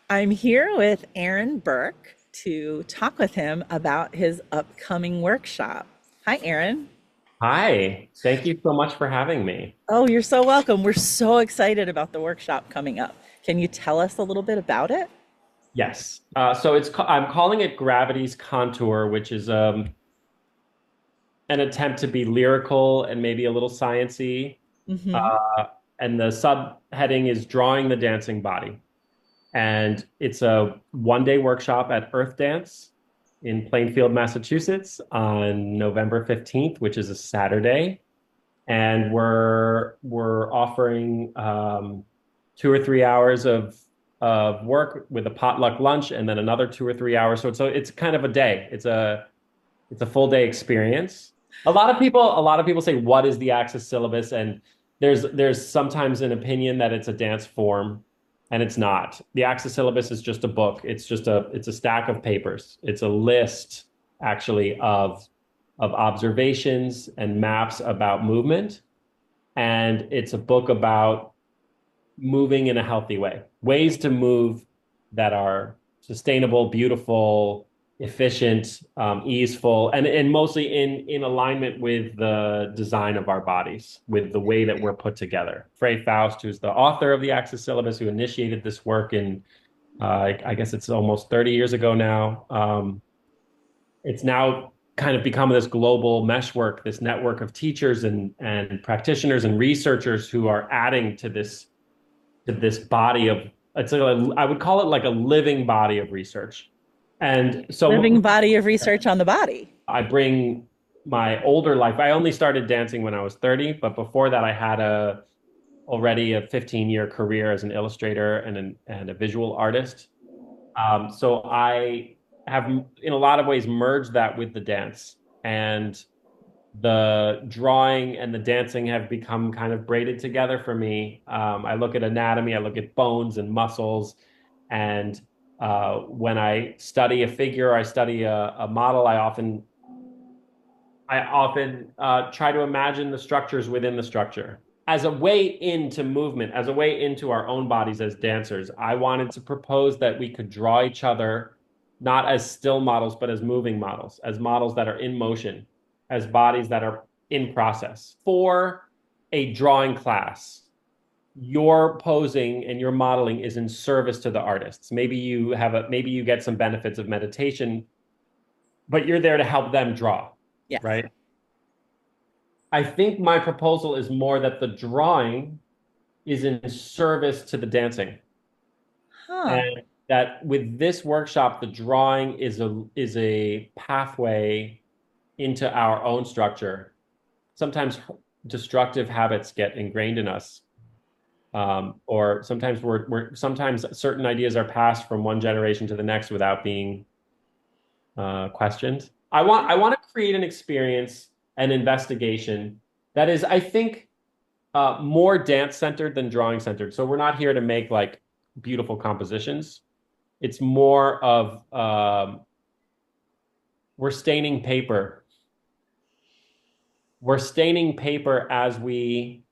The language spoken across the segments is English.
I'm here with Aaron Birk to talk with him about his upcoming workshop. Hi, Aaron. Hi, thank you so much for having me. Oh, you're so welcome. We're so excited about the workshop coming up. Can you tell us a little bit about it? Yes, I'm calling it Gravity's Contour, which is an attempt to be lyrical and maybe a little sciency. Hmm. Uh, and the subheading is Drawing the Dancing Body. And it's a one-day workshop at Earthdance in Plainfield, Massachusetts on November 15th, which is a Saturday. And we're offering 2 or 3 hours of work with a potluck lunch, and then another 2 or 3 hours. So it's kind of a day. It's a full day experience. A lot of people say, "What is the Access syllabus?" And there's sometimes an opinion that it's a dance form, and it's not. The Access syllabus is just a book. It's a stack of papers. It's a list actually of observations and maps about movement, and it's a book about moving in a healthy way, ways to move that are sustainable, beautiful, efficient, easeful, and mostly in alignment with the design of our bodies, with the way that we're put together. Frey Faust, who's the author of the Access Syllabus, who initiated this work in, I guess it's almost 30 years ago now. It's now kind of become this global meshwork, this network of teachers and practitioners and researchers who are adding to this body of I would call it like a living body of research. And Living so body of research on the body. I bring my older life. I only started dancing when I was 30, but before that I had a already a 15-year career as an illustrator and a visual artist. So I have in a lot of ways merged that with the dance, and the drawing and the dancing have become kind of braided together for me. I look at anatomy, I look at bones and muscles, and when I study a figure, I study a model. I often try to imagine the structures within the structure as a way into movement, as a way into our own bodies as dancers. I wanted to propose that we could draw each other not as still models, but as moving models, as models that are in motion, as bodies that are in process. For a drawing class, your posing and your modeling is in service to the artists. Maybe you get some benefits of meditation, but you're there to help them draw, Yes. right? I think my proposal is more that the drawing is in service to the dancing. Huh. And that with this workshop, the drawing is a pathway into our own structure. Sometimes destructive habits get ingrained in us. Or sometimes sometimes certain ideas are passed from one generation to the next without being questioned. I want to create an experience, an investigation that is, I think, more dance centered than drawing centered. So we're not here to make like beautiful compositions. It's more of we're staining paper. We're staining paper as we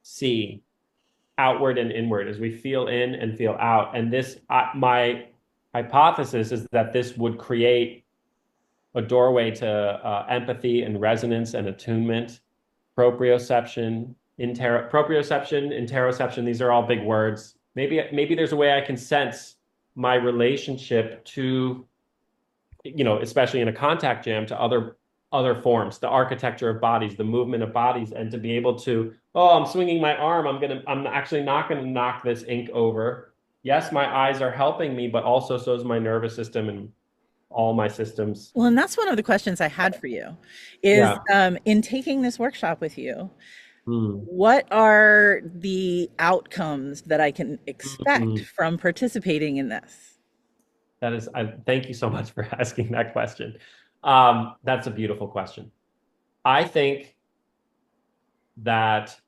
see outward and inward, as we feel in and feel out. And my hypothesis is that this would create a doorway to empathy and resonance and attunement, interoception. These are all big words. Maybe there's a way I can sense my relationship to, especially in a contact jam, to other forms, the architecture of bodies, the movement of bodies, and to be able to, oh, I'm swinging my arm. I'm actually not gonna knock this ink over. Yes, my eyes are helping me, but also so is my nervous system and all my systems. Well, and that's one of the questions I had for you is Yeah. in taking this workshop with you, Mm. what are the outcomes that I can expect Mm. from participating in this? Thank you so much for asking that question. That's a beautiful question. I think that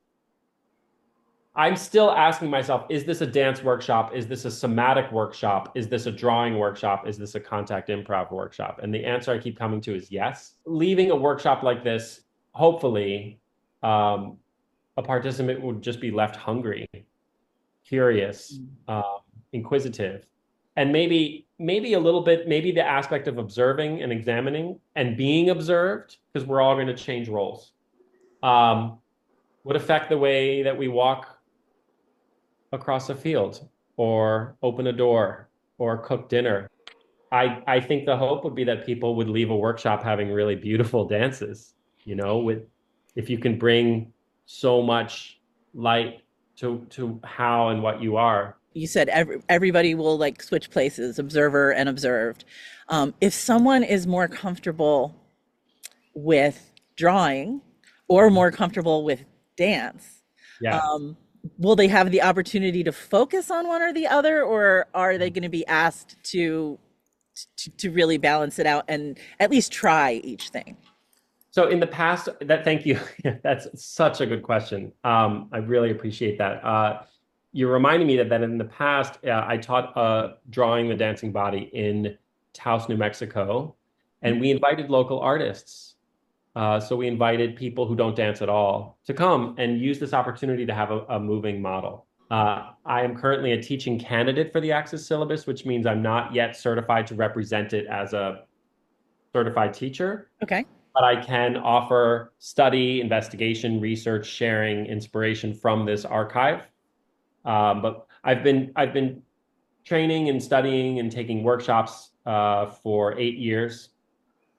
I'm still asking myself, is this a dance workshop? Is this a somatic workshop? Is this a drawing workshop? Is this a contact improv workshop? And the answer I keep coming to is yes. Leaving a workshop like this, hopefully, um, a participant would just be left hungry, curious, inquisitive. and maybe a little bit, maybe the aspect of observing and examining and being observed, because we're all going to change roles, um, would affect the way that we walk across a field or open a door or cook dinner. I think the hope would be that people would leave a workshop having really beautiful dances, with if you can bring so much light to how and what you are. You said everybody will like switch places, observer and observed. If someone is more comfortable with drawing or more comfortable with dance, Yes. um, will they have the opportunity to focus on one or the other, or are they going to be asked to really balance it out and at least try each thing? So in the past, thank you. That's such a good question. I really appreciate that. You're reminding me that in the past, I taught drawing the dancing body in Taos, New Mexico, and we invited local artists. So we invited people who don't dance at all to come and use this opportunity to have a moving model. I am currently a teaching candidate for the Access syllabus, which means I'm not yet certified to represent it as a certified teacher, Okay. but I can offer study, investigation, research, sharing, inspiration from this archive. But I've been training and studying and taking workshops for 8 years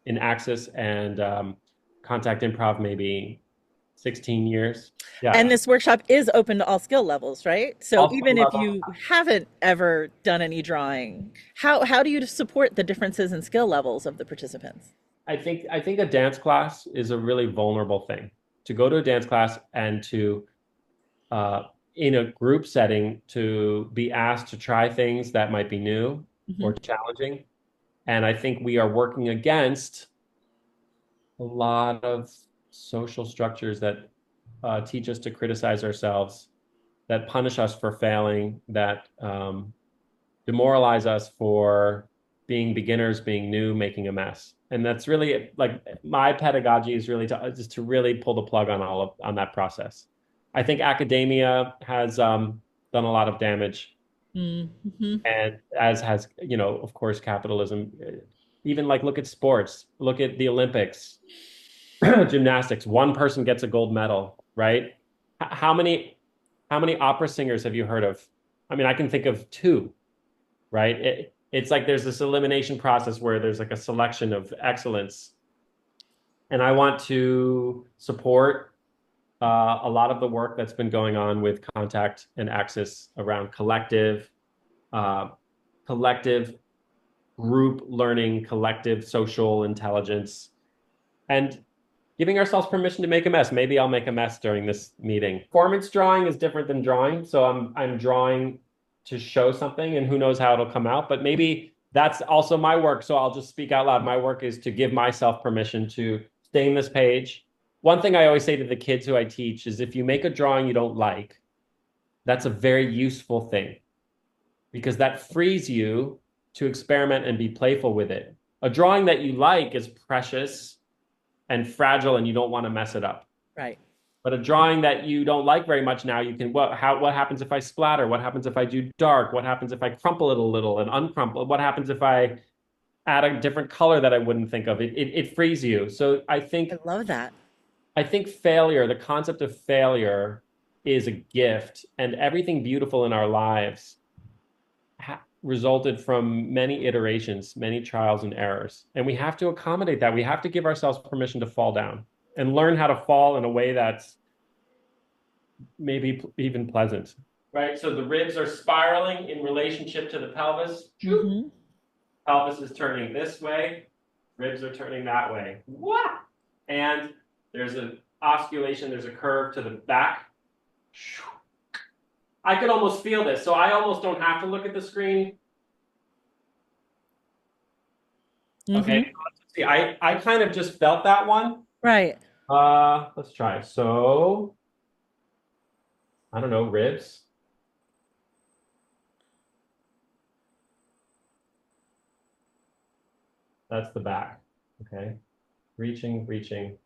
in Access, and contact improv maybe 16 years. And Yeah, this workshop is open to all skill levels, right? So all skill even if level. you haven't ever done any drawing, how do you support the differences in skill levels of the participants? I think a dance class is a really vulnerable thing. To go to a dance class and to uh, in a group setting to be asked to try things that might be new Hmm. or challenging. And I think we are working against a lot of social structures that teach us to criticize ourselves, that punish us for failing, that demoralize us for being beginners, being new, making a mess. And that's really like my pedagogy is really just to really pull the plug on on that process. I think academia has done a lot of damage, Hmm. and as has, of course, capitalism. Even like look at sports, look at the Olympics, gymnastics. One person gets a gold medal, right? How many opera singers have you heard of? I mean, I can think of two, right? It's like there's this elimination process where there's like a selection of excellence. And I want to support a lot of the work that's been going on with Contact and Access around uh, collective group learning, collective social intelligence, and giving ourselves permission to make a mess. Maybe I'll make a mess during this meeting. Performance drawing is different than drawing, so I'm drawing to show something, and who knows how it'll come out. But maybe that's also my work, so I'll just speak out loud. My work is to give myself permission to stain this page. One thing I always say to the kids who I teach is if you make a drawing you don't like, that's a very useful thing because that frees you to experiment and be playful with it. A drawing that you like is precious and fragile and you don't want to mess it up. Right. But a drawing that you don't like very much now, you can what happens if I splatter? What happens if I do dark? What happens if I crumple it a little and uncrumple? What happens if I add a different color that I wouldn't think of? It frees you. So I I think love that. I think failure, the concept of failure is a gift, and everything beautiful in our lives resulted from many iterations, many trials and errors. And we have to accommodate that. We have to give ourselves permission to fall down and learn how to fall in a way that's maybe even pleasant. Right? So the ribs are spiraling in relationship to the pelvis. Hmm. Pelvis is turning this way, ribs are turning that way. What? And there's an osculation, there's a curve to the back. I could almost feel this, so I almost don't have to look at the screen. Okay, Hmm. let's see. I kind of just felt that one. Right. Let's try. So, I don't know, ribs. That's the back. Okay. Reaching, reaching.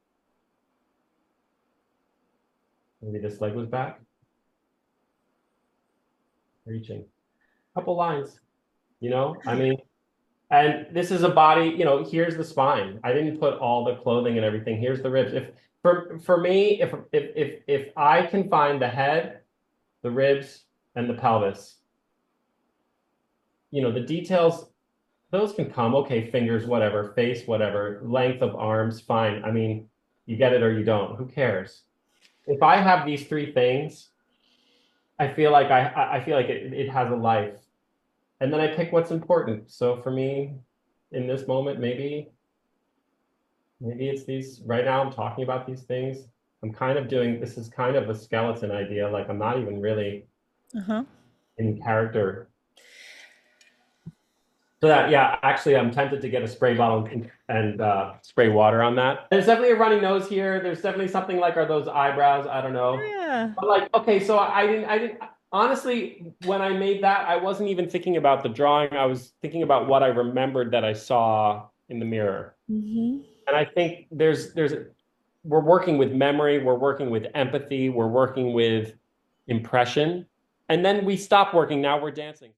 Maybe this leg was back. Reaching. Couple lines. you know? I mean, and this is a body, you know, here's the spine. I didn't put all the clothing and everything. Here's the ribs. If for me, if I can find the head, the ribs, and the pelvis, you know, the details, those can come. Okay, fingers, whatever, face, whatever, length of arms, fine. I mean, you get it or you don't. Who cares? If I have these three things, I feel like I feel like it has a life. And then I pick what's important. So for me, in this moment, maybe it's these right now I'm talking about these things. I'm kind of doing this is kind of a skeleton idea. Like I'm not even really Uh-huh. in character. So that, yeah, actually, I'm tempted to get a spray bottle and spray water on that. There's definitely a runny nose here. There's definitely something like, are those eyebrows? I don't know. Yeah. But like, okay, so I didn't, honestly, when I made that, I wasn't even thinking about the drawing. I was thinking about what I remembered that I saw in the mirror. Hmm. And I think we're working with memory, we're working with empathy, we're working with impression. And then we stop working. Now we're dancing.